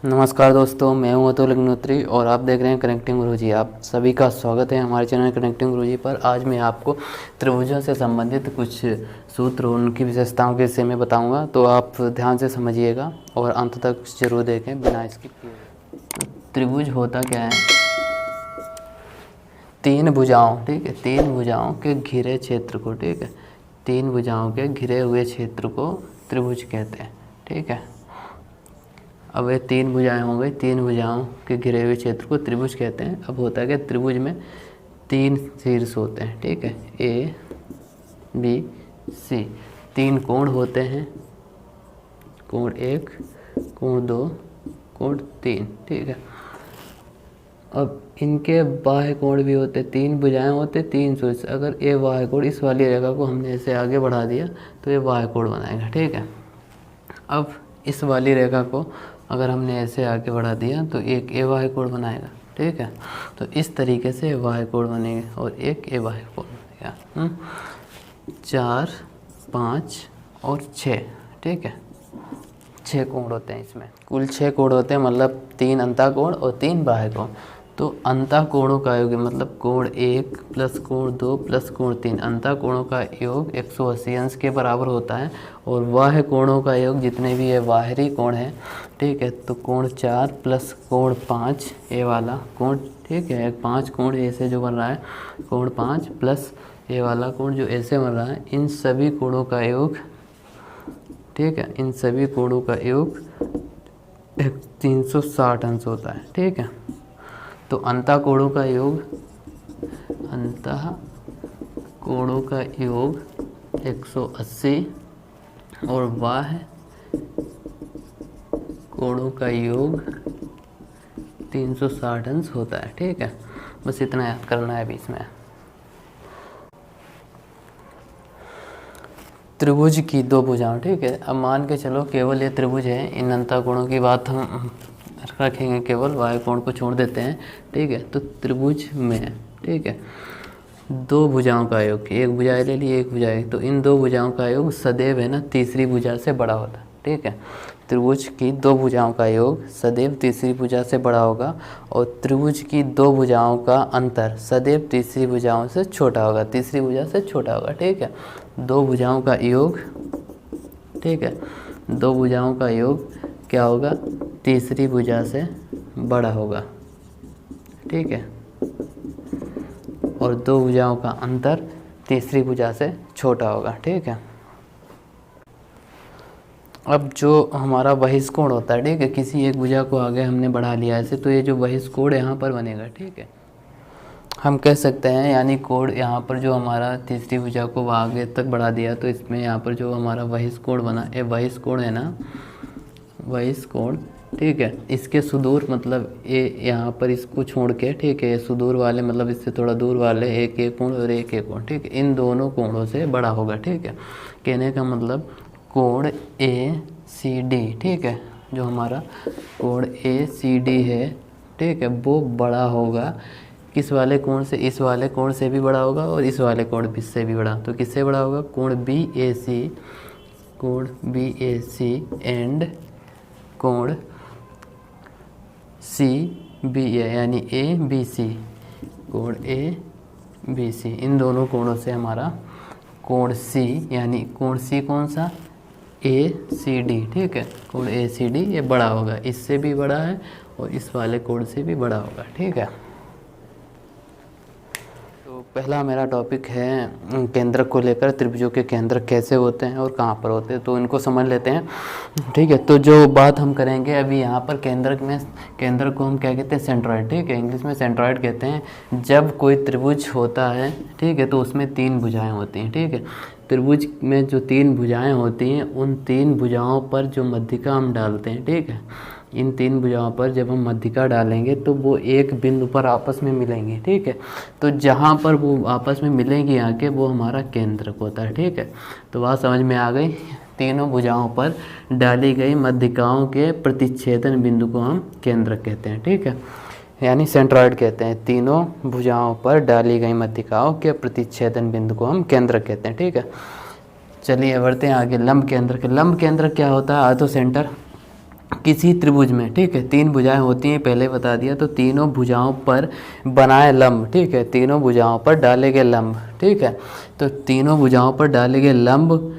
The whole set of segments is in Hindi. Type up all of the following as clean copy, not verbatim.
नमस्कार दोस्तों, मैं हूं अतुल अग्निहोत्री और आप देख रहे हैं कनेक्टिंग गुरुजी। आप सभी का स्वागत है हमारे चैनल कनेक्टिंग गुरुजी पर। आज मैं आपको त्रिभुजों से संबंधित कुछ सूत्र उनकी विशेषताओं के विषय में बताऊंगा, तो आप ध्यान से समझिएगा और अंत तक जरूर देखें बिना स्किप किए। त्रिभुज होता क्या है? तीन भुजाओं, ठीक है, तीन भुजाओं के घिरे क्षेत्र को, ठीक है, तीन भुजाओं के घिरे हुए क्षेत्र को त्रिभुज कहते हैं, ठीक है। अब ये तीन भुजाएं हो गई, तीन भुजाओं के घिरे हुए क्षेत्र को त्रिभुज कहते हैं। अब होता है कि त्रिभुज में तीन शीर्ष होते हैं, ठीक है, ए बी सी। तीन कोण होते हैं, कोण एक, कोण दो, कोण तीन, ठीक है। अब इनके बाह्य कोण भी होते, तीन भुजाएं होते, तीन शीर्ष। अगर ये बाह्य कोण, इस वाली रेखा को हमने ऐसे आगे बढ़ा दिया तो ये बाह्य कोण बनाएगा, ठीक है। अब इस वाली रेखा को अगर हमने ऐसे आगे बढ़ा दिया तो एक ए बाह्य कोण बनाएगा, ठीक है। तो इस तरीके से बाह्य कोण बनेगा और एक ए बाह्य कोण बनेगा। 4, 5 और 6, ठीक है, 6 कोण होते हैं इसमें। कुल 6 कोण होते हैं, मतलब 3 अंतःकोण और 3 बाह्य कोण। तो अंतःकोणों का योग मतलब कोण 1 प्लस कोण 2 प्लस कोण 3, अंतःकोणों का योग 180 अंश के बराबर होता है। और बाह्य कोणों का योग जितने भी ये बाहरी कोण है, ठीक है, तो कोण 4 प्लस कोण 5 ये वाला कोण, ठीक है, 5 कोण ऐसे जो बन रहा है, कोण 5 प्लस ये वाला कोण जो ऐसे बन रहा है, इन सभी कोणों का योग, ठीक है, इन सभी कोणों का योग 360 अंश होता है, ठीक है। तो अंतःकोणों का योग, अंतःकोणों का योग 180 और बाह्य कोणों का योग 360 अंश होता है, ठीक है। बस इतना याद करना है बीच में। त्रिभुज की दो भुजाएं, ठीक है। अब मान के चलो केवल ये त्रिभुज है, इन अंतःकोणों की बात हम रखेंगे, केवल बाह्य कोण को छोड़ देते हैं, ठीक है। तो त्रिभुज में, ठीक है, दो भुजाओं का योग, एक भुजा ले ली, एक भुजा, तो इन दो भुजाओं का योग सदैव है ना तीसरी भुजा से बड़ा होता है, ठीक है। त्रिभुज की दो भुजाओं का योग सदैव तीसरी भुजा से बड़ा होगा और त्रिभुज की दो भुजाओं का अंतर सदैव तीसरी भुजाओं से छोटा होगा, तीसरी भुजा से छोटा होगा, ठीक है। दो भुजाओं का योग, ठीक है, दो भुजाओं का योग क्या होगा? तीसरी भुजा से बड़ा होगा, ठीक है। और दो भुजाओं का अंतर तीसरी भुजा से छोटा होगा, ठीक है। अब जो हमारा बहिष्कोण होता है, ठीक है, किसी एक भुजा को आगे हमने बढ़ा लिया ऐसे, तो ये जो बहिष्कोण यहाँ पर बनेगा, ठीक है, हम कह सकते हैं, यानी कोण यहाँ पर जो हमारा तीसरी भुजा को आगे तक बढ़ा दिया, तो इसमें यहाँ पर जो हमारा बहिष्कोण बना, ये बहिष्कोण है ना, बहिष्कोण, ठीक है। इसके सुदूर मतलब ये यहाँ पर इसको छोड़ के, ठीक है, सुदूर वाले मतलब इससे थोड़ा दूर वाले एक कोण और एक कोण, ठीक है, इन दोनों कोणों से बड़ा होगा, ठीक है। कहने का मतलब कोण ए सी डी, ठीक है, जो हमारा कोण ए सी डी है, ठीक है, वो बड़ा होगा किस वाले कोण से? इस वाले कोण से भी बड़ा होगा और इस वाले कोण से भी बड़ा। तो किससे बड़ा होगा? कोण बी ए सी, कोण बी ए सी एंड कोण सी बी ए, यानी ए बी सी, कोण ए बी सी, इन दोनों कोणों से हमारा कोण सी, यानी कोण सी कौन सा? ए सी डी, ठीक है, कोण ए सी डी ये बड़ा होगा, इससे भी बड़ा है और इस वाले कोण से भी बड़ा होगा, ठीक है। तो पहला मेरा टॉपिक है केंद्रक को लेकर, त्रिभुजों के केंद्रक कैसे होते हैं और कहाँ पर होते हैं, तो इनको समझ लेते हैं, ठीक है। तो जो बात हम करेंगे अभी यहाँ पर केंद्रक में, केंद्रक को हम क्या कहते हैं? सेंट्रॉइड, ठीक है, इंग्लिश में सेंट्रॉइड कहते हैं। जब कोई त्रिभुज होता है, ठीक है, तो उसमें तीन भुजाएं होती हैं, ठीक है। त्रिभुज में जो तीन भुजाएं होती हैं, उन तीन भुजाओं पर जो मध्यिका हम डालते हैं, ठीक है, इन तीन भुजाओं पर जब हम मध्यिका डालेंगे तो वो एक बिंदु पर आपस में मिलेंगे, ठीक है। तो जहाँ पर वो आपस में मिलेंगी आके वो हमारा केंद्रक होता है, ठीक है। तो बात समझ में आ गई? तीनों भुजाओं पर डाली गई मध्यिकाओं के प्रतिच्छेदन बिंदु को हम केंद्रक कहते हैं, ठीक है, यानी सेंट्रॉइड कहते हैं। तीनों भुजाओं पर डाली गई मध्यिकाओं के प्रतिच्छेदन बिंदु को हम केंद्रक कहते हैं, ठीक है। चलिए बढ़ते हैं आगे लंब केंद्र के। लंब केंद्र क्या होता है? आर्थो सेंटर, किसी त्रिभुज में, ठीक है, 3 भुजाएं होती हैं, पहले बता दिया। तो तीनों भुजाओं पर बनाए लंब, ठीक है, तीनों भुजाओं पर डाले गए लंब, ठीक है। तो तीनों भुजाओं पर डाले गए लंब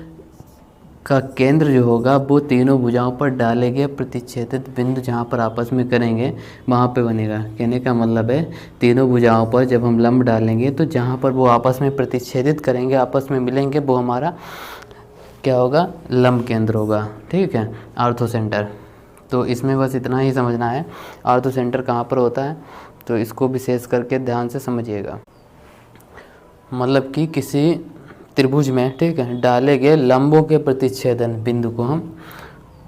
का केंद्र जो होगा वो तीनों भुजाओं पर डाले गए प्रतिच्छेदित बिंदु जहाँ पर आपस में करेंगे वहाँ पे बनेगा। कहने का मतलब है तीनों भुजाओं पर जब हम लंब डालेंगे तो जहाँ पर वो आपस में प्रतिच्छेदित करेंगे, आपस में मिलेंगे, वो हमारा क्या होगा, लंब केंद्र होगा, ठीक है, आर्थो सेंटर। तो इसमें बस इतना ही समझना है आर्थो सेंटर कहाँ पर होता है, तो इसको विशेष करके ध्यान से समझिएगा। मतलब कि किसी त्रिभुज में, ठीक है, डाले गए लंबों के प्रतिच्छेदन बिंदु को हम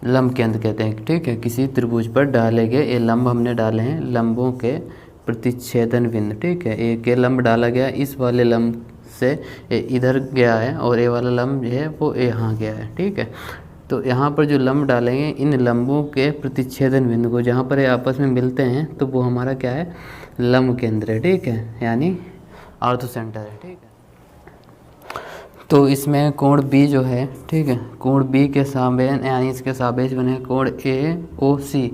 लंब केंद्र कहते हैं, ठीक है। किसी त्रिभुज पर डाले गए, ये लंब हमने डाले हैं, लंबों के प्रतिच्छेदन बिंदु, ठीक है। एक ये लंब डाला गया, इस वाले लंब से इधर गया है और ये वाला लंब जो है वो यहाँ गया है, ठीक है। तो यहाँ पर जो लंब डालेंगे, इन लंबों के प्रतिच्छेदन बिंदु को जहाँ पर ये आपस में मिलते हैं तो वो हमारा क्या है, लंब केंद्र है, ठीक है, यानी आर्थो सेंटर है, ठीक है। तो इसमें कोण बी जो है, ठीक है, कोण बी के सापेक्ष यानी इसके सापेक्ष बने कोण ए ओ सी,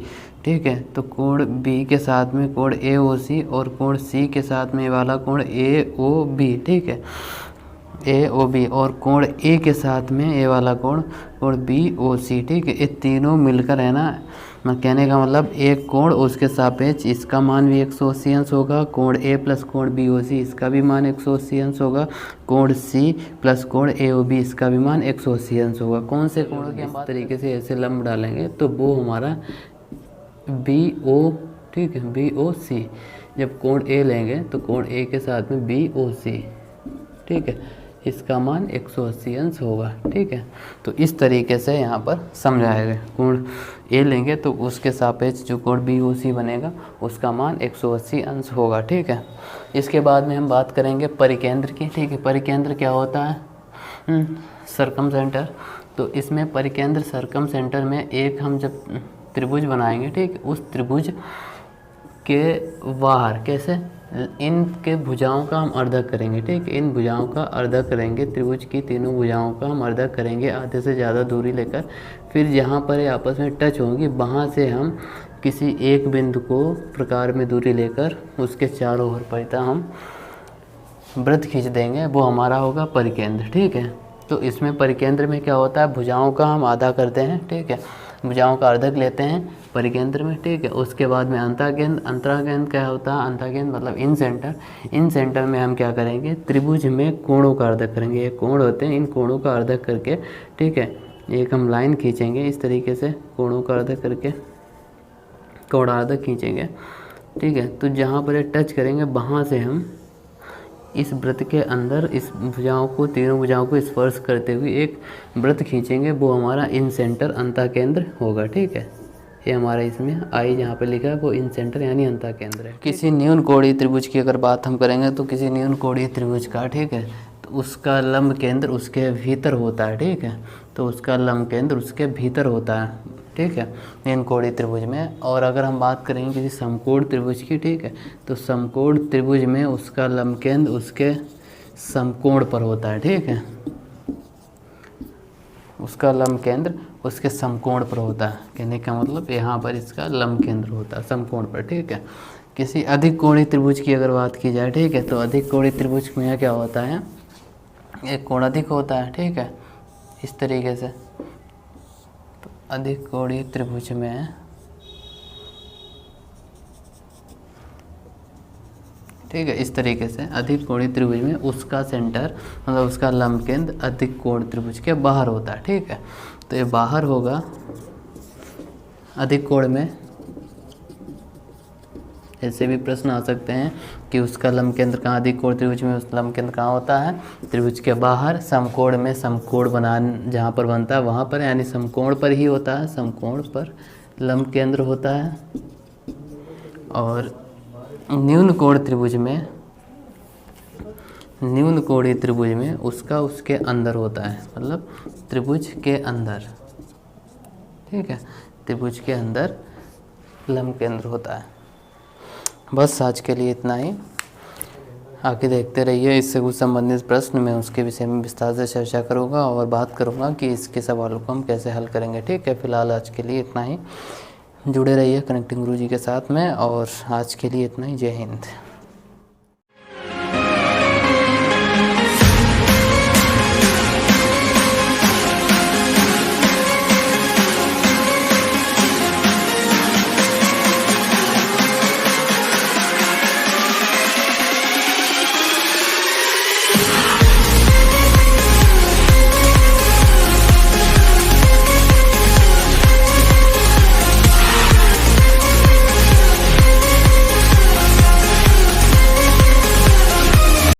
ठीक है। तो कोण बी के साथ में कोण ए ओ सी और कोण सी के साथ में वाला कोण ए ओ बी, ठीक है, ए ओ बी, और कोण ए के साथ में ए वाला कोण बी ओ सी, ठीक है। ये तीनों मिलकर है ना, मैं कहने का मतलब एक कोण उसके सापेक्ष इसका मान भी 180 अंश होगा, कोण ए प्लस कोण बी ओ सी इसका भी मान 180 अंश होगा, कोण सी प्लस कोण ए ओ बी इसका भी मान 180 अंश होगा। कौन से कोणों की हम बात तरीके से ऐसे लंब डालेंगे तो वो हमारा बी ओ, ठीक है, बी ओ सी। जब कोण ए लेंगे तो कोण ए के साथ में बी ओ सी, ठीक है, इसका मान 180 अंश होगा, ठीक है। तो इस तरीके से यहाँ पर समझाएगा, कोण ए लेंगे तो उसके सापेक्ष जो कोण बी ओ सी बनेगा उसका मान 180 अंश होगा, ठीक है। इसके बाद में हम बात करेंगे परिकेंद्र की, ठीक है। परिकेंद्र क्या होता है, सरकम सेंटर। तो इसमें परिकेंद्र सरकम सेंटर में एक हम जब त्रिभुज बनाएंगे, ठीक, उस त्रिभुज के बाहर कैसे, इनके भुजाओं का हम अर्धक करेंगे, ठीक, इन भुजाओं का अर्धक करेंगे, त्रिभुज की तीनों भुजाओं का हम अर्धक करेंगे आधे से ज़्यादा दूरी लेकर। फिर जहाँ पर ये आपस में टच होंगी वहाँ से हम किसी एक बिंदु को प्रकार में दूरी लेकर उसके चारों ओर परितः हम वृत्त खींच देंगे, वो हमारा होगा परिकेंद्र, ठीक है। तो इसमें परिकेंद्र में क्या होता है, भुजाओं का हम आधा करते हैं, ठीक है, भुजाओं का अर्धक लेते हैं परिकेंद्र में, ठीक है। उसके बाद में अंतःकेंद्र, अंतराकेंद्र क्या होता है, अंतःकेंद्र मतलब इन सेंटर, इन सेंटर में हम क्या करेंगे, त्रिभुज में कोणों का अर्धक करेंगे। ये कोण होते हैं, इन कोणों का अर्धक करके, ठीक है, एक हम लाइन खींचेंगे इस तरीके से, कोणों का अर्धक करके कोण अर्धक खींचेंगे, ठीक है। तो जहाँ पर ये टच करेंगे वहाँ से हम इस वृत्त के अंदर इस भुजाओं को, तीनों भुजाओं को स्पर्श करते हुए एक वृत्त खींचेंगे, वो हमारा इन सेंटर अंतःकेंद्र होगा, ठीक है। ये हमारा इसमें आई जहाँ पे लिखा है वो इन सेंटर यानी अंतःकेंद्र है। किसी न्यून कोणीय त्रिभुज की अगर बात हम करेंगे तो किसी न्यून कोणीय त्रिभुज का, ठीक है, तो उसका लंब केंद्र उसके भीतर होता है, ठीक है। तो उसका लंब केंद्र उसके भीतर होता है, ठीक है, न्यून कोणीय त्रिभुज में। और अगर हम बात करेंगे किसी समकोण त्रिभुज की, ठीक है, तो समकोण त्रिभुज में उसका लंब केंद्र उसके समकोण पर होता है, ठीक है, उसका लंब केंद्र उसके समकोण पर होता है। कहने का मतलब यहाँ पर इसका लंब केंद्र होता है समकोण पर, ठीक है। किसी अधिक कोणीय त्रिभुज की अगर बात की जाए, ठीक है, तो अधिक कोणीय त्रिभुज में क्या होता है, एक कोण अधिक होता है, ठीक है, इस तरीके से। तो अधिक कोणीय त्रिभुज में, ठीक है, इस तरीके से अधिक कोणीय त्रिभुज में उसका सेंटर मतलब उसका लंब केंद्र अधिक कोण त्रिभुज के बाहर होता है, ठीक है। तो ये बाहर होगा अधिक कोण में। ऐसे भी प्रश्न आ सकते हैं कि उसका लंब केंद्र कहाँ, अधिक कोण त्रिभुज में उसका लंब केंद्र कहाँ होता है, त्रिभुज के बाहर समकोण में, समकोण जहाँ पर बनता है वहाँ पर, यानी समकोण पर ही होता है, समकोण पर लंब केंद्र होता है। और न्यून कोण त्रिभुज में, न्यून कोणीय त्रिभुज में उसका उसके अंदर होता है, मतलब त्रिभुज के अंदर, ठीक है, त्रिभुज के अंदर लंब केंद्र होता है। बस आज के लिए इतना ही। आगे देखते रहिए। इससे कुछ संबंधित प्रश्न मैं उसके विषय में विस्तार से चर्चा करूँगा और बात करूँगा कि इसके सवालों को हम कैसे हल करेंगे। ठीक है, फिलहाल आज के लिए इतना ही। जुड़े रहिए कनेक्टिंग गुरुजी के साथ में, और आज के लिए इतना ही। जय हिंद।